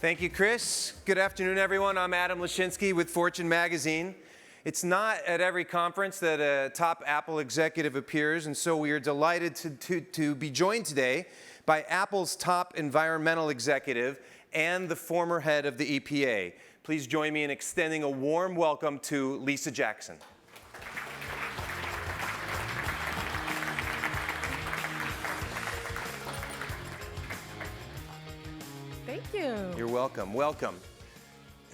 Thank you, Chris. Good afternoon, everyone. I'm Adam Lashinsky with Fortune Magazine. It's not at every conference that a top Apple executive appears, and so we are delighted to be joined today by Apple's top environmental executive and the former head of the EPA. Please join me in extending a warm welcome to Lisa Jackson. Thank you. You're welcome. Welcome.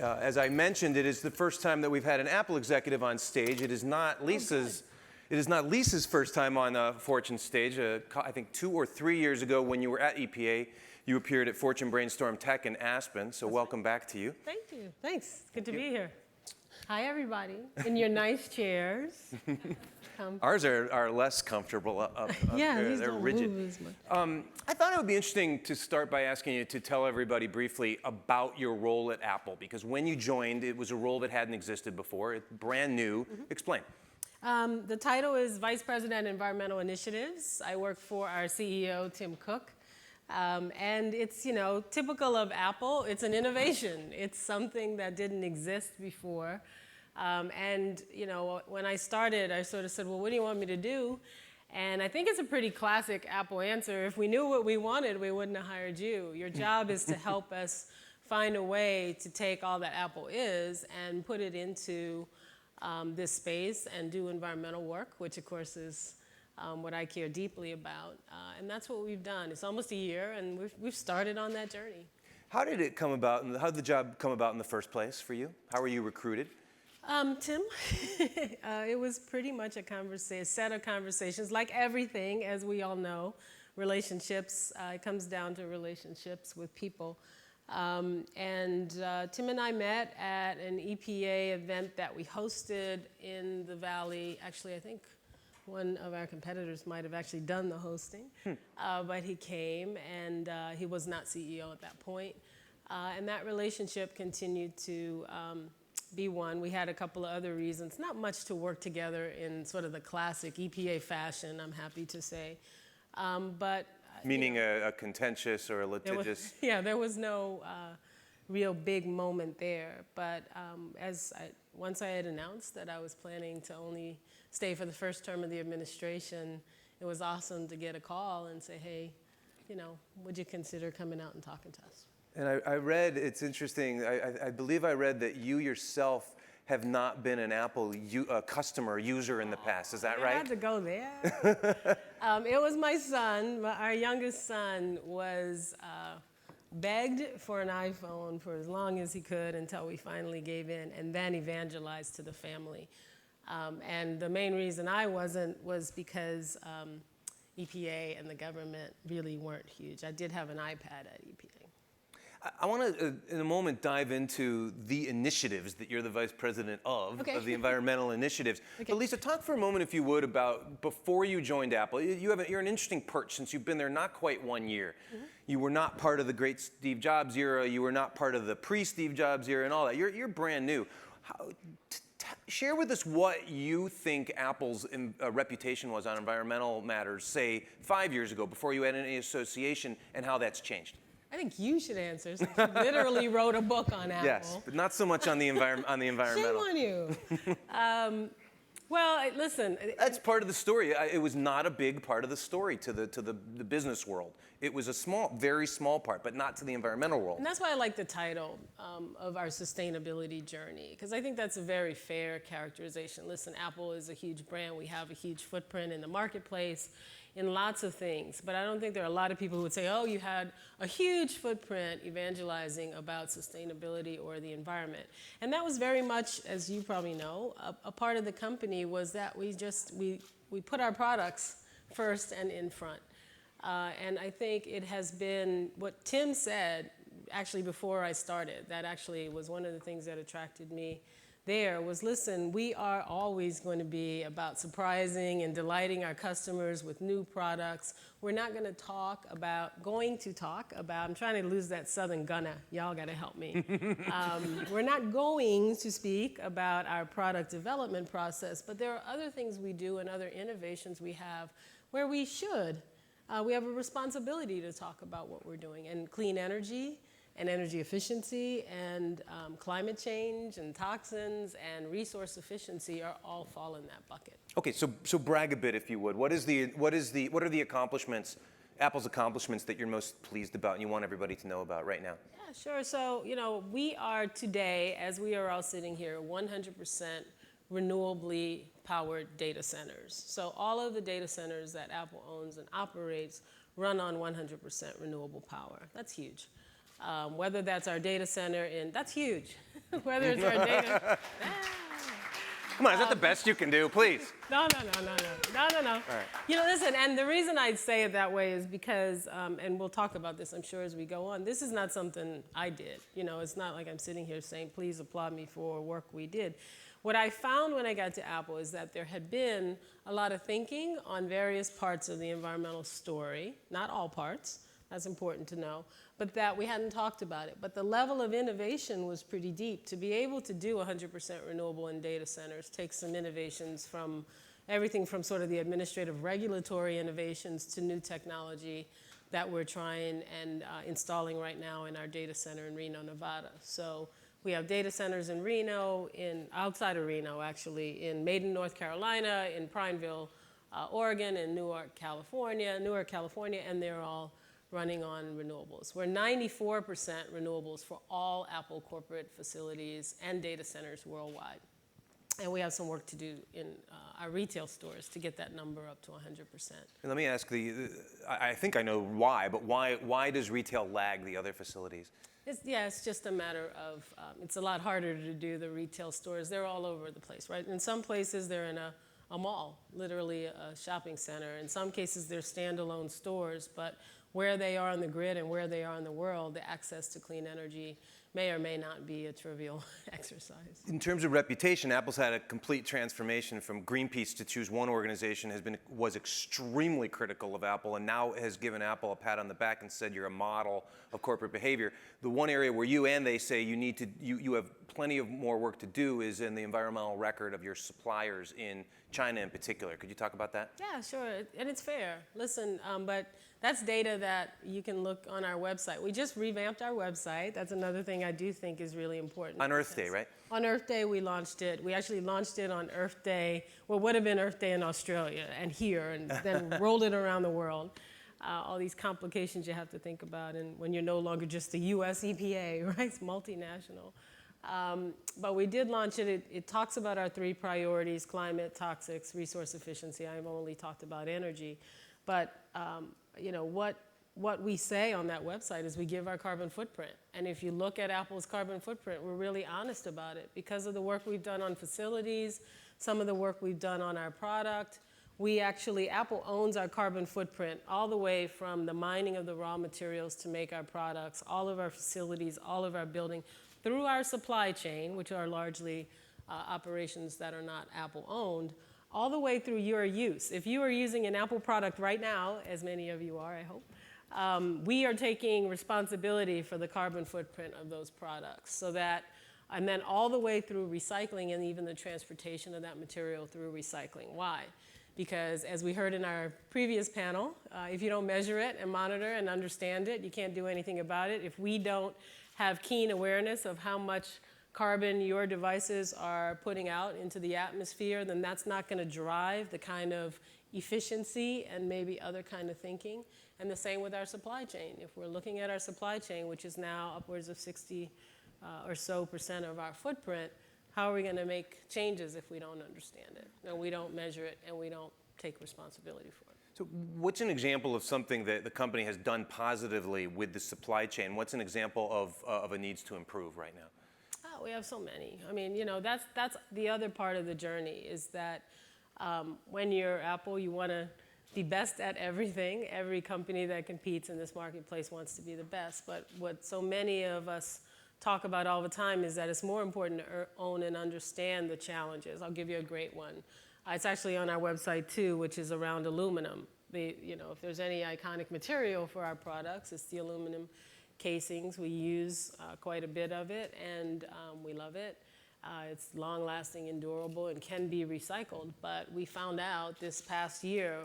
As I mentioned, it is the first time that we've had an Apple executive on stage. It is not Lisa's. It is not Lisa's first time on a Fortune stage. I think 2 or 3 years ago, when you were at EPA, you appeared at Fortune Brainstorm Tech in Aspen. So welcome back to you. Thank you. Thanks. Good to be here. Hi, everybody. In your nice chairs. Ours are less comfortable up Yeah, there. these They're don't rigid. move as much. I thought it would be interesting to start by asking you to tell everybody briefly about your role at Apple, because when you joined, it was a role that hadn't existed before. It's brand new. Explain. The title is Vice President Environmental Initiatives. I work for our CEO, Tim Cook. And it's, typical of Apple. It's an innovation. It's something that didn't exist before. When I started, I sort of said, well, what do you want me to do? And I think it's a pretty classic Apple answer. If we knew what we wanted, we wouldn't have hired you. Your job is to help us find a way to take all that Apple is and put it into this space and do environmental work, which of course is what I care deeply about. And that's what we've done. It's almost a year, and we've started on that journey. How did it come about, and how did the job come about in the first place for you? How were you recruited? Tim, it was pretty much a set of conversations. Like everything, as we all know, relationships, it comes down to relationships with people. Tim and I met at an EPA event that we hosted in the Valley. Actually, I think one of our competitors might have actually done the hosting, but he came, and he was not CEO at that point. And that relationship continued to be one. We had a couple of other reasons, not much to work together in sort of the classic EPA fashion, I'm happy to say. Meaning a contentious or a litigious? There was no real big moment there. But once I had announced that I was planning to only stay for the first term of the administration, it was awesome to get a call and say, hey, would you consider coming out and talking to us? And I read, it's interesting, I believe I read that you yourself have not been an Apple customer, user in the past. Is that right? I had to go there. It was my son. Our youngest son was begged for an iPhone for as long as he could until we finally gave in, and then evangelized to the family. And the main reason I wasn't was because EPA and the government really weren't huge. I did have an iPad at EPA. I want to, in a moment, dive into the initiatives that you're the vice president of the environmental initiatives. Okay. But Lisa, talk for a moment, if you would, about before you joined Apple. You're an interesting perch since you've been there not quite 1 year. You were not part of the great Steve Jobs era. You were not part of the pre-Steve Jobs era and all that. You're brand new. Share with us what you think Apple's reputation was on environmental matters, say, 5 years ago, before you had any association, and how that's changed. I think you should answer, since you literally wrote a book on Apple. Yes, but not so much on the environmental. Shame on you. Well, listen. That's part of the story. It was not a big part of the story to the business world. It was a very small part, but not to the environmental world. And that's why I like the title of our sustainability journey, because I think that's a very fair characterization. Listen, Apple is a huge brand. We have a huge footprint in the marketplace in lots of things, but I don't think there are a lot of people who would say, oh, you had a huge footprint evangelizing about sustainability or the environment. And that was very much, as you probably know, a part of the company was that we put our products first and in front. And I think it has been what Tim said, actually before I started, that actually was one of the things that attracted me there was, listen, we are always going to be about surprising and delighting our customers with new products. We're not going to talk about, I'm trying to lose that Southern gunna. Y'all got to help me. We're not going to speak about our product development process, but there are other things we do and other innovations we have where we should. We have a responsibility to talk about what we're doing. And clean energy and energy efficiency and climate change and toxins and resource efficiency are all fall in that bucket. Okay, so brag a bit, if you would. What are the accomplishments, Apple's accomplishments, that you're most pleased about and you want everybody to know about right now? Yeah, sure. So, we are today, as we are all sitting here, 100% renewably powered data centers. So all of the data centers that Apple owns and operates run on 100% renewable power. That's huge. Whether that's our data center that's huge. Whether it's our data, Come on, is that the best you can do? Please. No. All right. Listen, and the reason I say it that way is because, and we'll talk about this, I'm sure, as we go on, this is not something I did. It's not like I'm sitting here saying, please applaud me for work we did. What I found when I got to Apple is that there had been a lot of thinking on various parts of the environmental story, not all parts, that's important to know, but that we hadn't talked about it. But the level of innovation was pretty deep. To be able to do 100% renewable in data centers takes some innovations from everything from sort of the administrative regulatory innovations to new technology that we're trying and installing right now in our data center in Reno, Nevada. So we have data centers in Reno, outside of Reno actually, in Maiden, North Carolina, in Prineville, Oregon, and Newark, California, and they're all running on renewables. We're 94% renewables for all Apple corporate facilities and data centers worldwide. And we have some work to do in our retail stores to get that number up to 100%. And let me ask I think I know why, but why does retail lag the other facilities? It's just a matter of, it's a lot harder to do the retail stores. They're all over the place, right? In some places, they're in a mall, literally a shopping center. In some cases, they're standalone stores, but where they are on the grid and where they are in the world, the access to clean energy may or may not be a trivial exercise. In terms of reputation, Apple's had a complete transformation from Greenpeace, to choose one organization, was extremely critical of Apple, and now has given Apple a pat on the back and said you're a model of corporate behavior. The one area where you and they say you have plenty of more work to do is in the environmental record of your suppliers in China in particular. Could you talk about that? Yeah, sure, and it's fair. Listen, but that's data that you can look on our website. We just revamped our website. That's another thing I do think is really important. On Earth Day, right? On Earth Day, we launched it. We actually launched it on Earth Day, what would have been Earth Day in Australia and here, and then rolled it around the world. All these complications you have to think about, and when you're no longer just the US EPA, right? It's multinational. But we did launch it. It talks about our 3 priorities: climate, toxics, resource efficiency. I've only talked about energy. But what we say on that website is we give our carbon footprint. And if you look at Apple's carbon footprint, we're really honest about it. Because of the work we've done on facilities, some of the work we've done on our product, Apple owns our carbon footprint all the way from the mining of the raw materials to make our products, all of our facilities, all of our building, through our supply chain, which are largely operations that are not Apple owned, all the way through your use. If you are using an Apple product right now, as many of you are, I hope, we are taking responsibility for the carbon footprint of those products, and then all the way through recycling and even the transportation of that material through recycling. Why? Because as we heard in our previous panel, if you don't measure it and monitor and understand it, you can't do anything about it. If we don't have keen awareness of how much carbon your devices are putting out into the atmosphere, then that's not going to drive the kind of efficiency and maybe other kind of thinking. And the same with our supply chain. If we're looking at our supply chain, which is now upwards of 60 or so % of our footprint, how are we going to make changes if we don't understand it, and we don't measure it, and we don't take responsibility for it? So what's an example of something that the company has done positively with the supply chain? What's an example of a needs to improve right now? Oh, we have so many. I mean, that's the other part of the journey is that when you're Apple, you want to be best at everything. Every company that competes in this marketplace wants to be the best. But what so many of us talk about all the time is that it's more important to own and understand the challenges. I'll give you a great one. It's actually on our website too, which is around aluminum. If there's any iconic material for our products, it's the aluminum casings. We use quite a bit of it, and we love it. It's long-lasting and durable and can be recycled. But we found out this past year,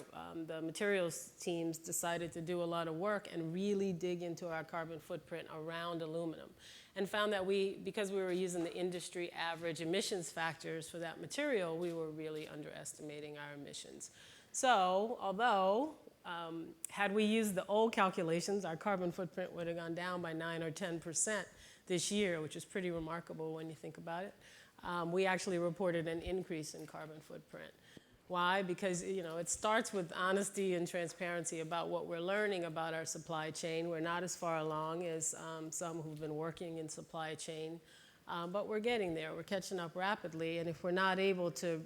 the materials teams decided to do a lot of work and really dig into our carbon footprint around aluminum, and found that because we were using the industry average emissions factors for that material, we were really underestimating our emissions. So although had we used the old calculations, our carbon footprint would have gone down by 9 or 10% this year, which is pretty remarkable when you think about it. We actually reported an increase in carbon footprint. Why? Because it starts with honesty and transparency about what we're learning about our supply chain. We're not as far along as some who've been working in supply chain, but we're getting there. We're catching up rapidly, and if we're not able to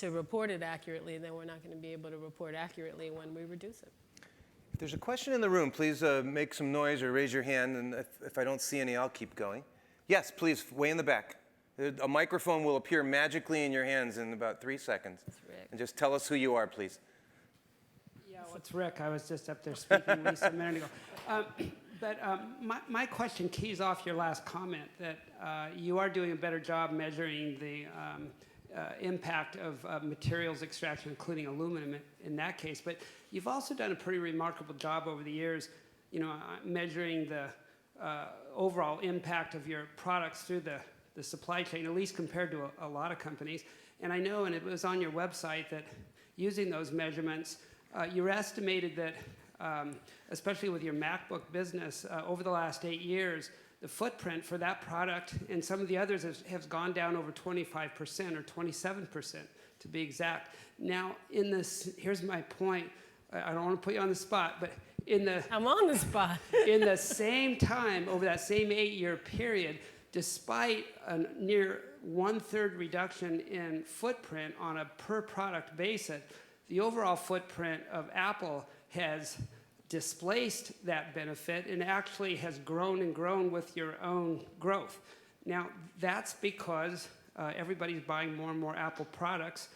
report it accurately, then we're not going to be able to report accurately when we reduce it. If there's a question in the room, please make some noise or raise your hand, and if I don't see any, I'll keep going. Yes, please, way in the back. A microphone will appear magically in your hands in about 3 seconds. That's Rick. And just tell us who you are, please. Yeah, well, it's Rick. I was just up there speaking Lisa a minute ago. But my question keys off your last comment that you are doing a better job measuring the impact of materials extraction, including aluminum in that case. But you've also done a pretty remarkable job over the years, measuring the overall impact of your products through the supply chain, at least compared to a lot of companies. And I know, and it was on your website, that using those measurements, you estimated that, especially with your MacBook business, over the last 8 years, the footprint for that product and some of the others has gone down over 25% or 27% to be exact. Now, here's my point. I don't want to put you on the spot, but I'm on the spot. in the same time, over that same 8-year period, despite a near 1/3 reduction in footprint on a per product basis, the overall footprint of Apple has displaced that benefit and actually has grown and grown with your own growth. Now, that's because everybody's buying more and more Apple products.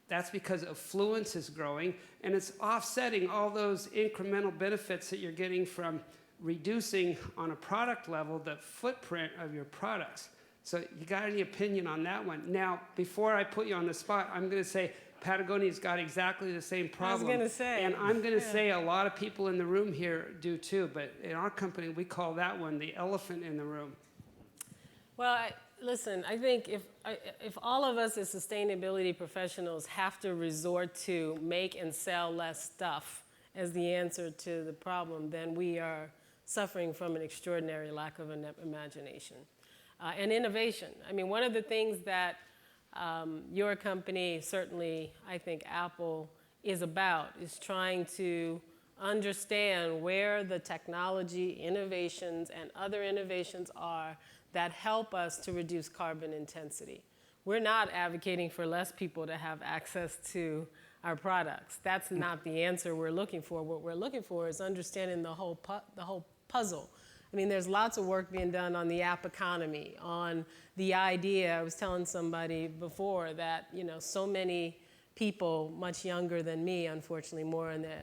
That's because affluence is growing, and it's offsetting all those incremental benefits that you're getting from reducing on a product level the footprint of your products. So you got any opinion on that one? Now, before I put you on the spot, I'm going to say Patagonia's got exactly the same problem. I was going to say. And I'm going to say a lot of people in the room here do too, but in our company, we call that one the elephant in the room. Well, listen, I think if all of us as sustainability professionals have to resort to make and sell less stuff as the answer to the problem, then we are suffering from an extraordinary lack of imagination and innovation. I mean, one of the things that your company, certainly I think Apple, is about is trying to understand where the technology, innovations, and other innovations are that help us to reduce carbon intensity. We're not advocating for less people to have access to our products. That's not the answer we're looking for. What we're looking for is understanding the whole puzzle. I mean, there's lots of work being done on the app economy, on the idea. I was telling somebody before that, so many people much younger than me, unfortunately more in the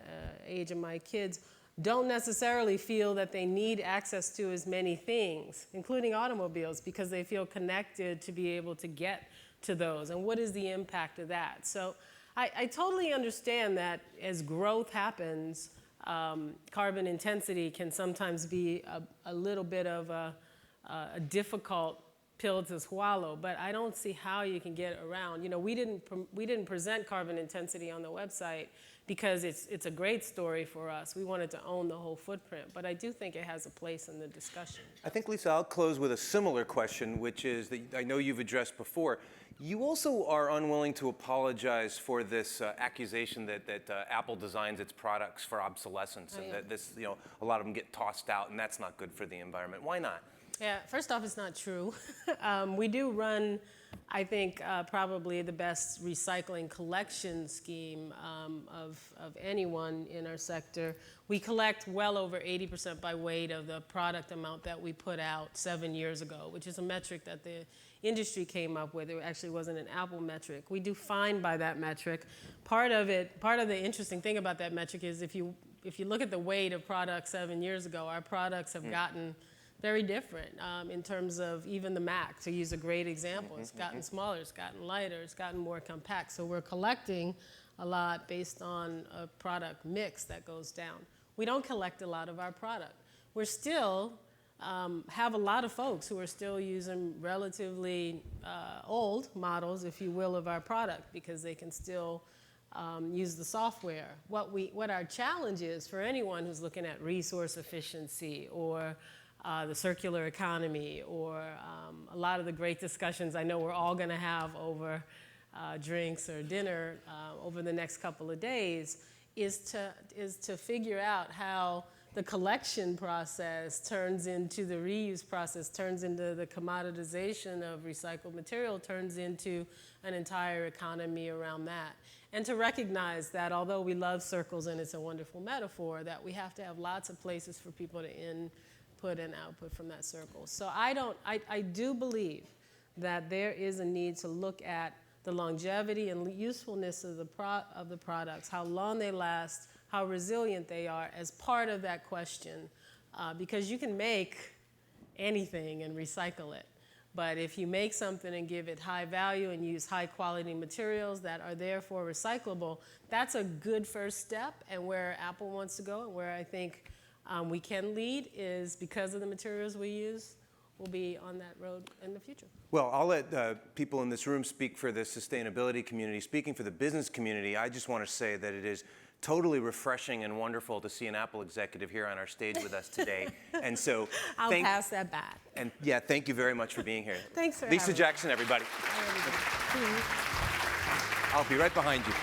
age of my kids, don't necessarily feel that they need access to as many things, including automobiles, because they feel connected to be able to get to those. And what is the impact of that? So I totally understand that as growth happens, carbon intensity can sometimes be a little bit of a difficult pill to swallow, but I don't see how you can get around. We didn't present carbon intensity on the website because it's a great story for us. We wanted to own the whole footprint, but I do think it has a place in the discussion. I think, Lisa, I'll close with a similar question, which is that I know you've addressed before. You also are unwilling to apologize for this accusation that Apple designs its products for obsolescence, and that this, a lot of them get tossed out, and that's not good for the environment. Why not? Yeah, first off, it's not true. We do run, I think, probably the best recycling collection scheme of anyone in our sector. We collect well over 80% by weight of the product amount that we put out 7 years ago, which is a metric that the industry came up with. It actually wasn't an Apple metric. We do fine by that metric. Part of the interesting thing about that metric is if you look at the weight of products 7 years ago, our products have gotten very different in terms of even the Mac, to use a great example. It's gotten smaller, it's gotten lighter, it's gotten more compact. So we're collecting a lot based on a product mix that goes down. We don't collect a lot of our product. We're still have a lot of folks who are still using relatively old models, if you will, of our product because they can still use the software. What our challenge is for anyone who's looking at resource efficiency or the circular economy or a lot of the great discussions I know we're all going to have over drinks or dinner over the next couple of days is to figure out how the collection process turns into the reuse process, turns into the commoditization of recycled material, turns into an entire economy around that. And to recognize that although we love circles and it's a wonderful metaphor, that we have to have lots of places for people to input and output from that circle. So I do believe that there is a need to look at the longevity and usefulness of the products, how long they last, how resilient they are as part of that question. Because you can make anything and recycle it. But if you make something and give it high value and use high quality materials that are therefore recyclable, that's a good first step. And where Apple wants to go and where I think we can lead is because of the materials we use, we'll be on that road in the future. Well, I'll let people in this room speak for the sustainability community. Speaking for the business community, I just want to say that it is totally refreshing and wonderful to see an Apple executive here on our stage with us today. And so I'll pass that back. And yeah, thank you very much for being here. Thanks for Lisa having me. Jackson, everybody. I'll be right behind you.